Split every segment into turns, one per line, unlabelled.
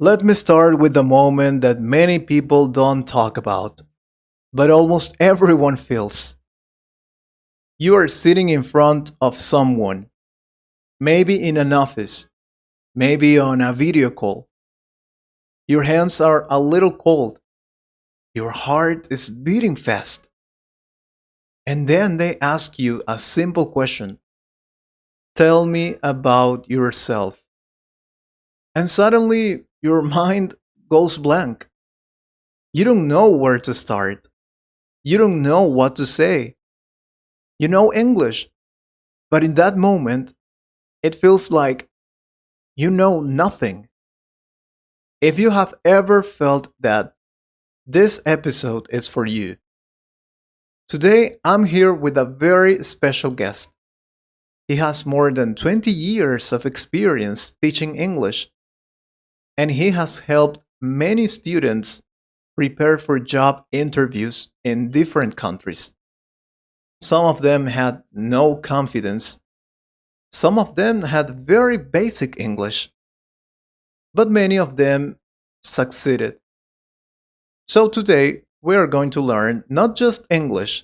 Let me start with the moment that many people don't talk about, but almost everyone feels. You are sitting in front of someone, maybe in an office, maybe on a video call. Your hands are a little cold, your heart is beating fast, and then they ask you a simple question: tell me about yourself. And suddenly your mind goes blank. You don't know where to start, you don't know what to say. You know English, but in that moment, it feels like you know nothing. If you have ever felt that, this episode is for you. Today, I'm here with a very special guest. He has more than 20 years of experience teaching English, and he has helped many students prepare for job interviews in different countries. Some of them had no confidence, some of them had very basic English, but many of them succeeded. So today, we are going to learn not just English,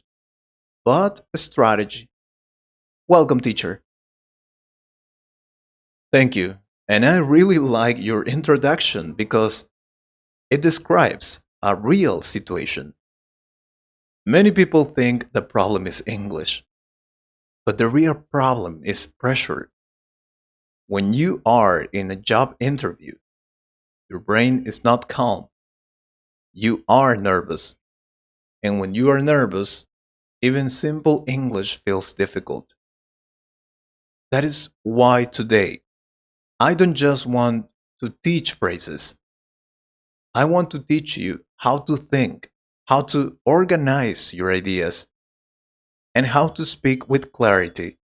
but strategy. Welcome, teacher. Thank you. And I really like your introduction because it describes a real situation. Many people think the problem is English, but the real problem is pressure. When you are in a job interview, your brain is not calm. You are nervous. And when you are nervous, even simple English feels difficult. That is why today I don't just want to teach phrases. I want to teach you how to think, how to organize your ideas, and how to speak with clarity,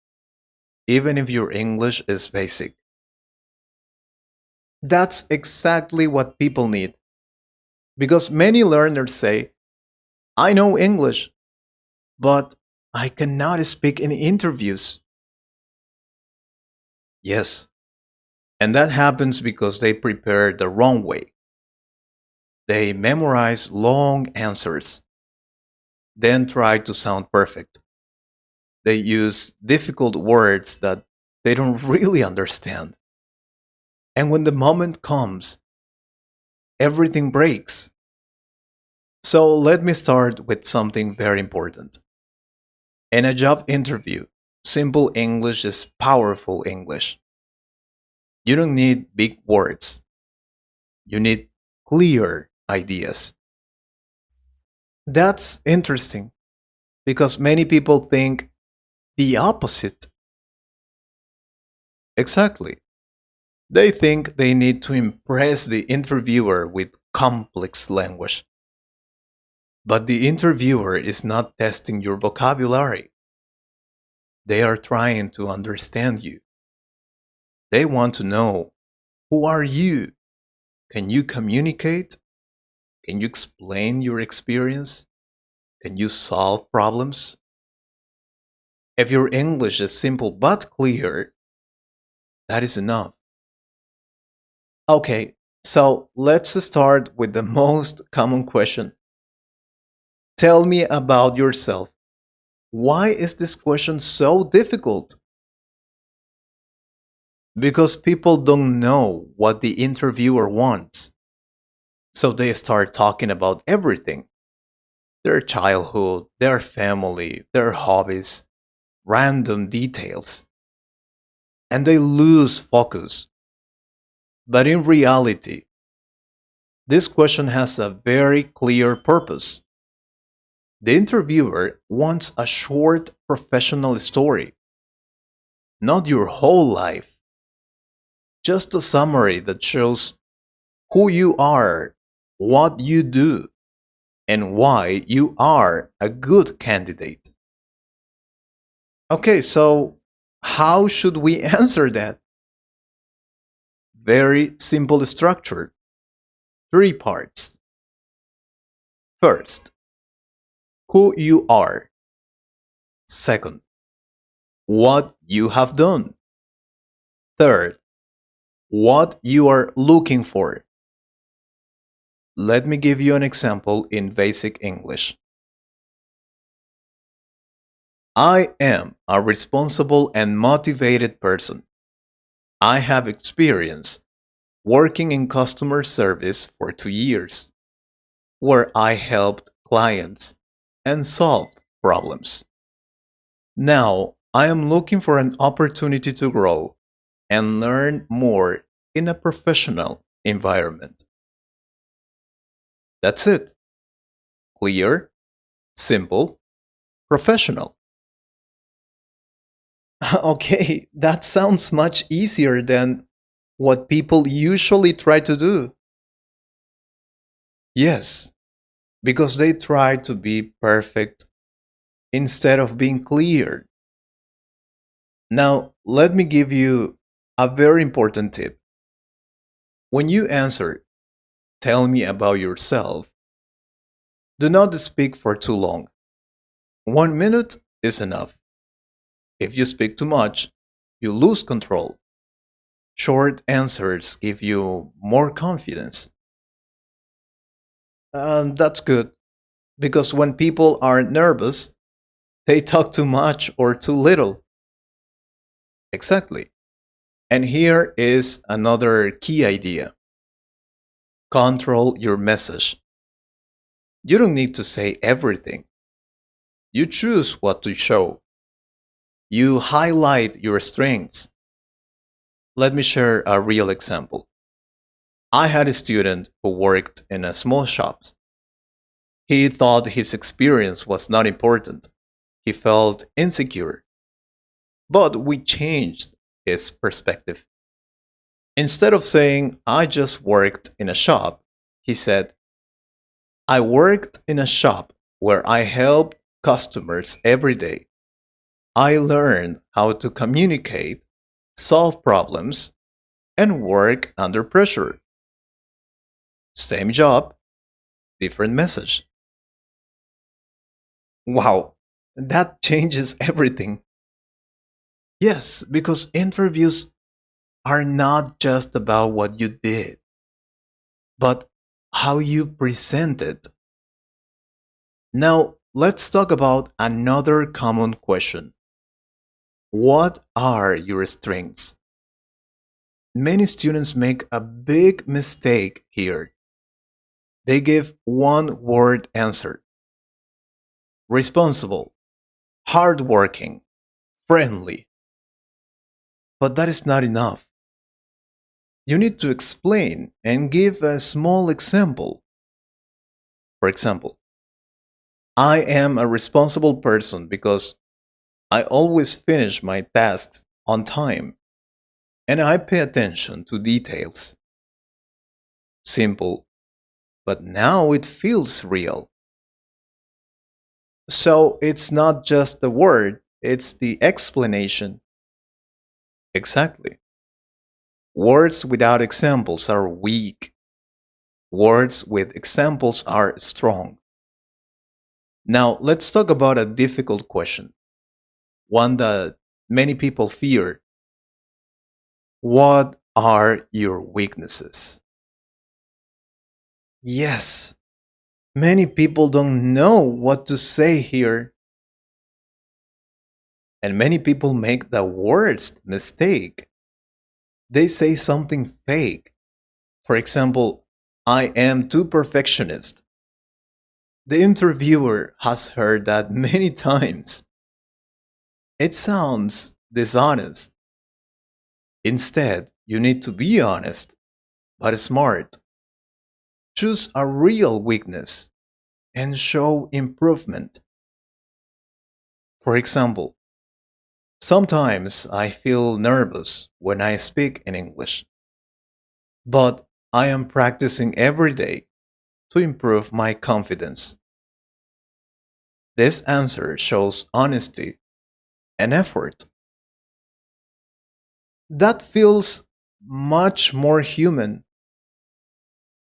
even if your English is basic. That's exactly what people need. Because many learners say, I know English, but I cannot speak in interviews. Yes, and that happens because they prepare the wrong way. They memorize long answers, then try to sound perfect. They use difficult words that they don't really understand. And when the moment comes, everything breaks. So let me start with something very important. In a job interview, simple English is powerful English. You don't need big words, you need clear ideas. That's interesting because many people think the opposite. Exactly. They think they need to impress the interviewer with complex language. But the interviewer is not testing your vocabulary. They are trying to understand you. They want to know, who are you? Can you communicate? Can you explain your experience? Can you solve problems? If your English is simple but clear, that is enough. Okay, so let's start with the most common question. Tell me about yourself. Why is this question so difficult? Because people don't know what the interviewer wants. So they start talking about everything: their childhood, their family, their hobbies, random details, and they lose focus. But in reality, this question has a very clear purpose. The interviewer wants a short professional story, not your whole life, just a summary that shows who you are, what you do, and why you are a good candidate. Okay, so how should we answer that? Very simple structure. Three parts. First, who you are. Second, what you have done. Third, what you are looking for. Let me give you an example in basic English. I am a responsible and motivated person. I have experience working in customer service for 2 years, where I helped clients and solved problems. Now, I am looking for an opportunity to grow and learn more in a professional environment. That's it. Clear, simple, professional. Okay, that sounds much easier than what people usually try to do. Yes, because they try to be perfect instead of being clear. Now, let me give you a very important tip. When you answer, tell me about yourself, do not speak for too long. 1 minute is enough. If you speak too much, you lose control. Short answers give you more confidence. And that's good because when people are nervous, they talk too much or too little. Exactly. And here is another key idea: control your message. You don't need to say everything, you choose what to show. You highlight your strengths. Let me share a real example. I had a student who worked in a small shop. He thought his experience was not important. He felt insecure. But we changed his perspective. Instead of saying, I just worked in a shop, he said, I worked in a shop where I helped customers every day. I learned how to communicate, solve problems, and work under pressure. Same job, different message. Wow, that changes everything. Yes, because interviews are not just about what you did, but how you present it. Now, let's talk about another common question. What are your strengths? Many students make a big mistake here. They give one word answer: responsible, hardworking, friendly. But that is not enough. You need to explain and give a small example. For example, I am a responsible person because I always finish my tasks on time and I pay attention to details. Simple, but now it feels real. So it's not just the word, it's the explanation. Exactly. Words without examples are weak. Words with examples are strong. Now, let's talk about a difficult question, one that many people fear. What are your weaknesses? Yes, many people don't know what to say here, and many people make the worst mistake. They say something fake. For example, I am too perfectionist. The interviewer has heard that many times. It sounds dishonest. Instead, you need to be honest, but smart. Choose a real weakness and show improvement. For example, sometimes I feel nervous when I speak in English, but I am practicing every day to improve my confidence. This answer shows honesty and effort. That feels much more human.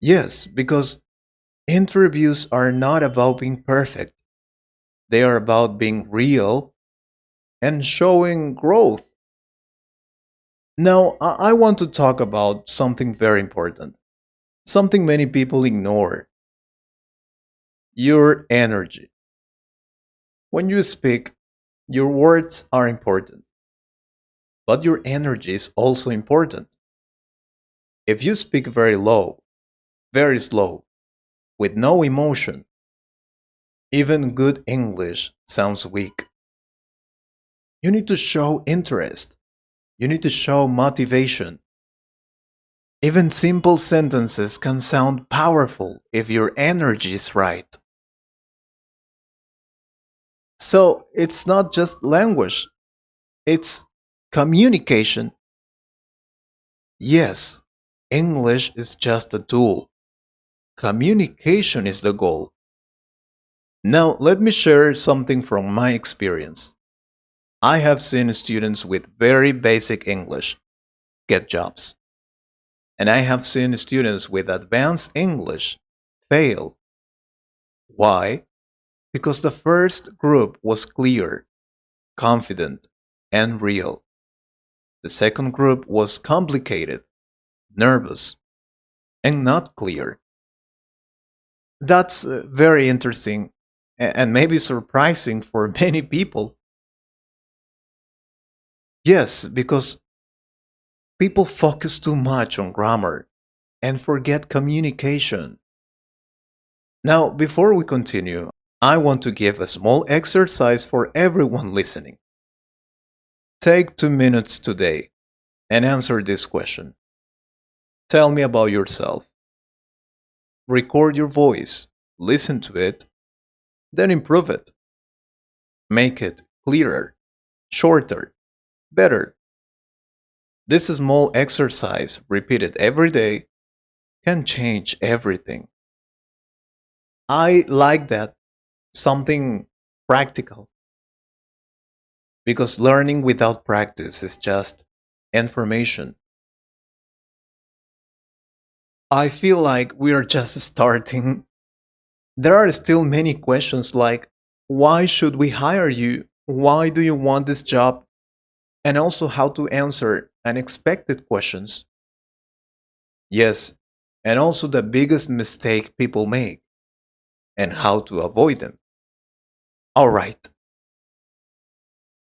Yes, because interviews are not about being perfect, they are about being real and showing growth. Now, I want to talk about something very important. Something many people ignore: your energy. When you speak, your words are important, but your energy is also important. If you speak very low, very slow, with no emotion, even good English sounds weak. You need to show interest. You need to show motivation. Even simple sentences can sound powerful if your energy is right. So it's not just language, it's communication. Yes, English is just a tool. Communication is the goal. Now, let me share something from my experience. I have seen students with very basic English get jobs, and I have seen students with advanced English fail. Why? Because the first group was clear, confident, and real. The second group was complicated, nervous, and not clear. That's very interesting and maybe surprising for many people. Yes, because people focus too much on grammar and forget communication. Now, before we continue, I want to give a small exercise for everyone listening. Take 2 minutes today and answer this question. Tell me about yourself. Record your voice, listen to it, then improve it. Make it clearer, shorter, better. This small exercise, repeated every day, can change everything. I like that, something practical, because learning without practice is just information. I feel like we are just starting. There are still many questions like, why should we hire you? Why do you want this job? And also how to answer unexpected questions. Yes, and also the biggest mistake people make and how to avoid them. All right,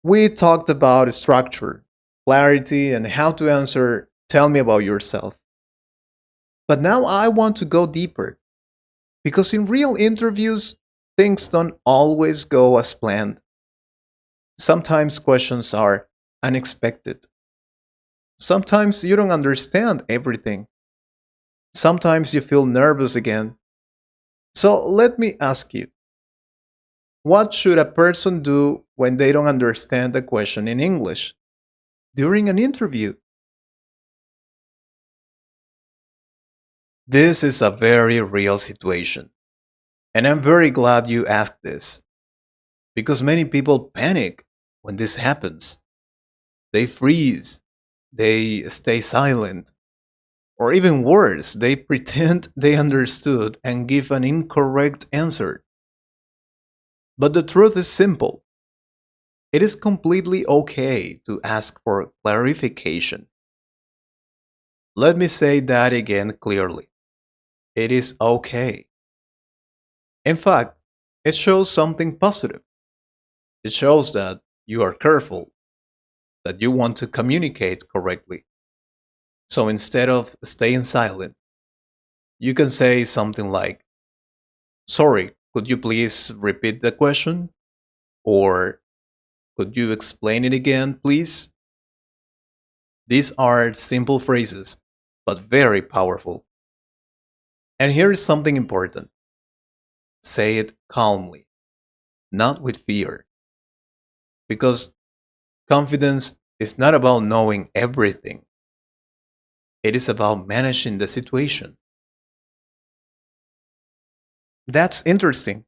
we talked about structure, clarity, and how to answer tell me about yourself. But now I want to go deeper because in real interviews, things don't always go as planned. Sometimes questions are unexpected. Sometimes you don't understand everything. Sometimes you feel nervous again. So let me ask you, what should a person do when they don't understand a question in English during an interview? This is a very real situation. And I'm very glad you asked this because many people panic when this happens. They freeze, they stay silent, or even worse, they pretend they understood and give an incorrect answer. But the truth is simple: it is completely okay to ask for clarification. Let me say that again clearly. It is okay. In fact, it shows something positive. It shows that you are careful, that you want to communicate correctly. So instead of staying silent, you can say something like, sorry, could you please repeat the question? Or could you explain it again, please? These are simple phrases, but very powerful. And here is something important: say it calmly, not with fear. Because confidence is not about knowing everything, it is about managing the situation. That's interesting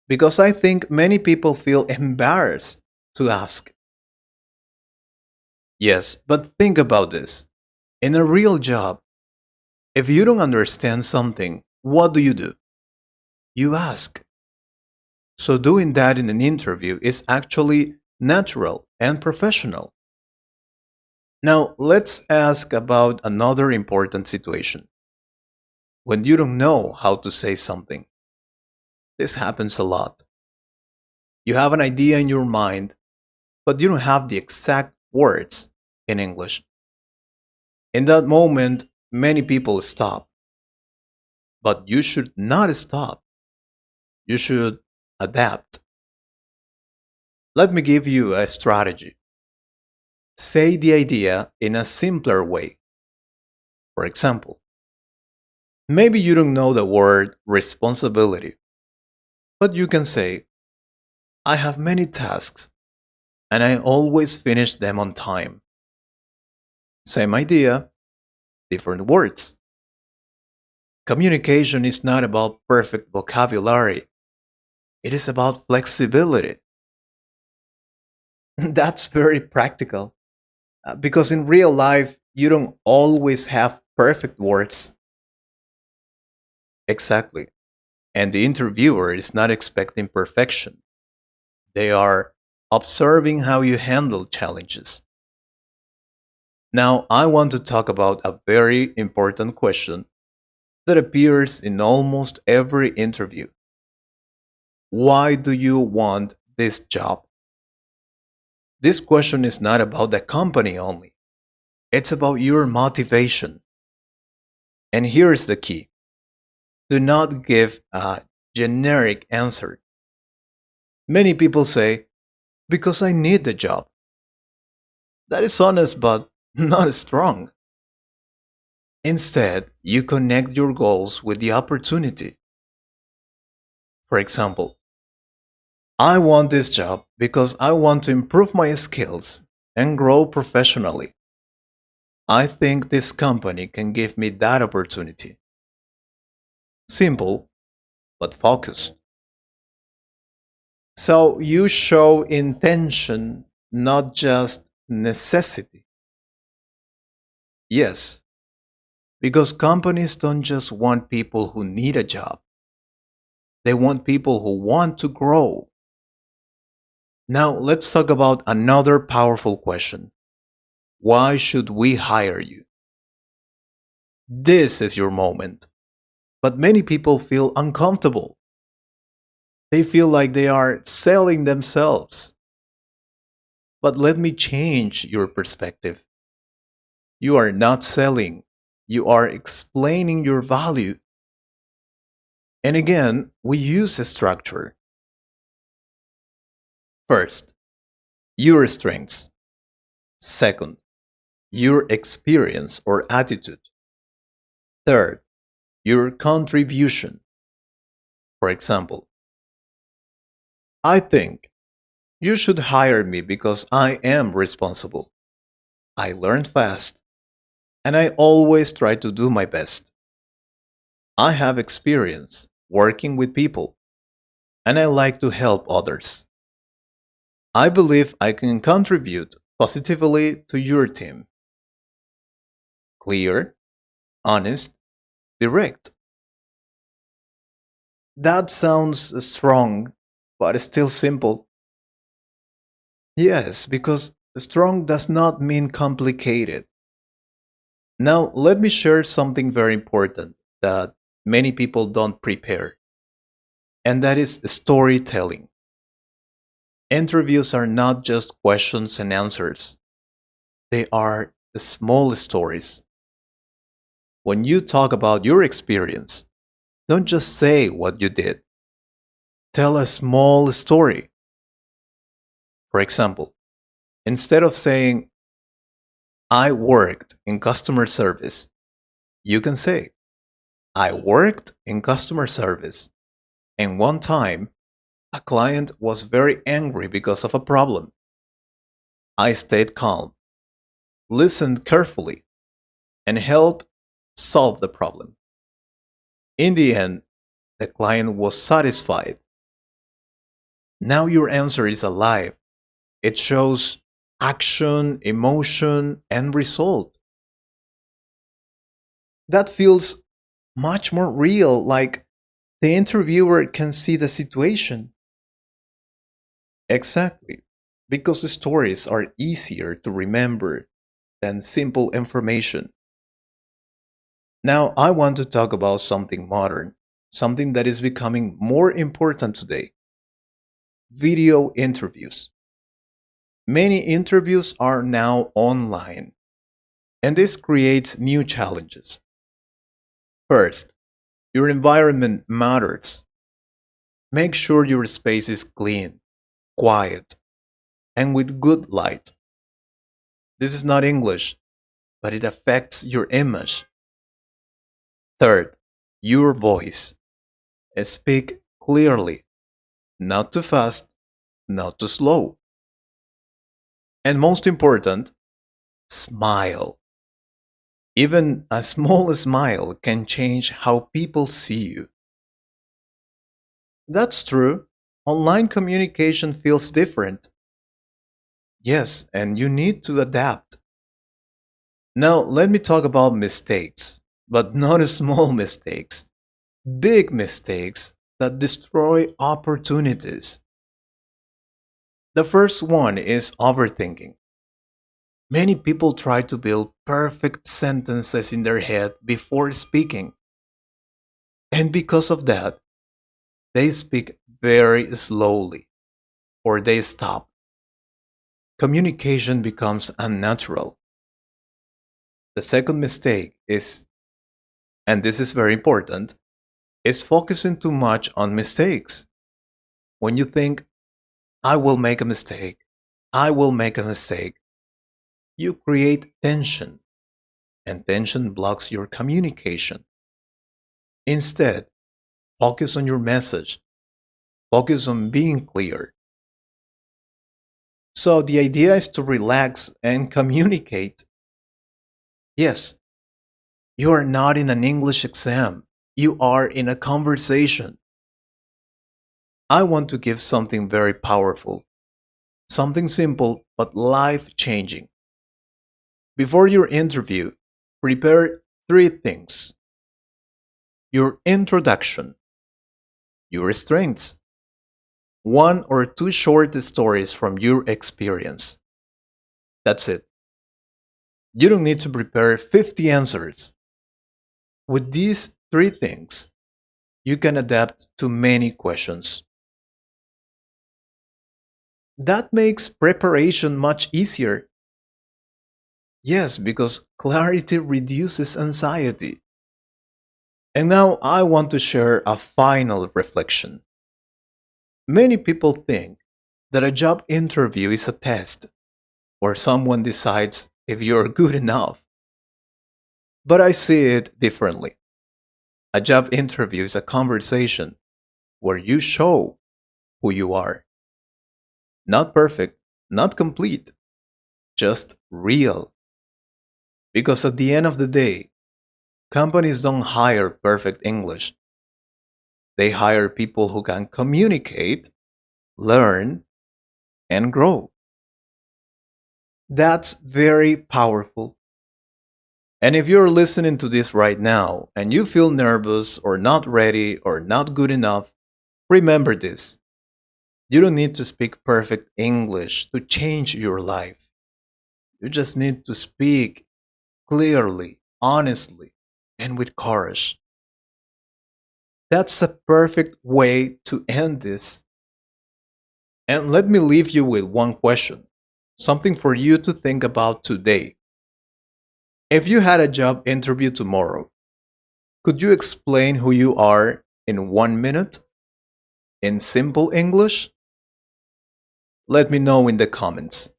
because I think many people feel embarrassed to ask. Yes, but think about this. In a real job, if you don't understand something, what do? You ask. So doing that in an interview is actually natural and professional. Now, let's ask about another important situation. when you don't know how to say something. This happens a lot. You have an idea in your mind, but you don't have the exact words in English. In that moment, many people stop, but you should not stop. You should adapt. Let me give you a strategy. Say the idea in a simpler way. For example, maybe you don't know the word responsibility, but you can say, I have many tasks and I always finish them on time. Same idea, different words. Communication is not about perfect vocabulary, it is about flexibility. That's very practical because in real life, you don't always have perfect words. Exactly. And the interviewer is not expecting perfection, they are observing how you handle challenges. Now, I want to talk about a very important question that appears in almost every interview. Why do you want this job? This question is not about the company only, it's about your motivation. And here's the key: do not give a generic answer. Many people say, because I need the job. That is honest, but not strong. Instead, you connect your goals with the opportunity. For example, I want this job because I want to improve my skills and grow professionally. I think this company can give me that opportunity. Simple, but focused. So you show intention, not just necessity. Yes, because companies don't just want people who need a job, they want people who want to grow. Now, let's talk about another powerful question: why should we hire you? This is your moment. But many people feel uncomfortable. They feel like they are selling themselves. But let me change your perspective. You are not selling, you are explaining your value. And again, we use a structure. First, your strengths. Second, your experience or attitude. Third, your contribution. For example, I think you should hire me because I am responsible. I learn fast, and I always try to do my best. I have experience working with people, and I like to help others. I believe I can contribute positively to your team. Clear, honest, direct. That sounds strong, but still simple. Yes, because strong does not mean complicated. Now, let me share something very important that many people don't prepare, and that is storytelling. Interviews are not just questions and answers, they are small stories. When you talk about your experience, don't just say what you did, tell a small story. For example, instead of saying, I worked in customer service, you can say, I worked in customer service, and one time a client was very angry because of a problem. I stayed calm, listened carefully, and helped solve the problem. In the end, the client was satisfied. Now your answer is alive. It shows action, emotion, and result. That feels much more real, like the interviewer can see the situation. Exactly. Because the stories are easier to remember than simple information. Now, I want to talk about something modern, something that is becoming more important today: video interviews. Many interviews are now online, and this creates new challenges. First, your environment matters. Make sure your space is clean, quiet, and with good light. This is not English, but it affects your image. Third, your voice. Speak clearly, not too fast, not too slow. And most important, smile. Even a small smile can change how people see you. That's true. Online communication feels different. Yes, and you need to adapt. Now, let me talk about mistakes, but not small mistakes, big mistakes that destroy opportunities. The first one is overthinking. Many people try to build perfect sentences in their head before speaking, and because of that, they speak very slowly or they stop. Communication becomes unnatural. The second mistake is, and this is very important, is focusing too much on mistakes. When you think, I will make a mistake, I will make a mistake, you create tension, and tension blocks your communication. Instead, focus on your message, focus on being clear. So the idea is to relax and communicate. Yes, you are not in an English exam, you are in a conversation. I want to give something very powerful, something simple but life changing. Before your interview, prepare three things: your introduction, your strengths, one or two short stories from your experience. That's it. You don't need to prepare 50 answers. With these three things, you can adapt to many questions. That makes preparation much easier. Yes, because clarity reduces anxiety. And now I want to share a final reflection. Many people think that a job interview is a test where someone decides if you're good enough. But I see it differently. A job interview is a conversation where you show who you are. Not perfect, not complete, just real. Because at the end of the day, companies don't hire perfect English. They hire people who can communicate, learn, and grow. That's very powerful. And if you're listening to this right now and you feel nervous or not ready or not good enough, remember this. You don't need to speak perfect English to change your life. You just need to speak clearly, honestly, and with courage. That's a perfect way to end this. And let me leave you with one question, something for you to think about today. If you had a job interview tomorrow, could you explain who you are in 1 minute in simple English? Let me know in the comments.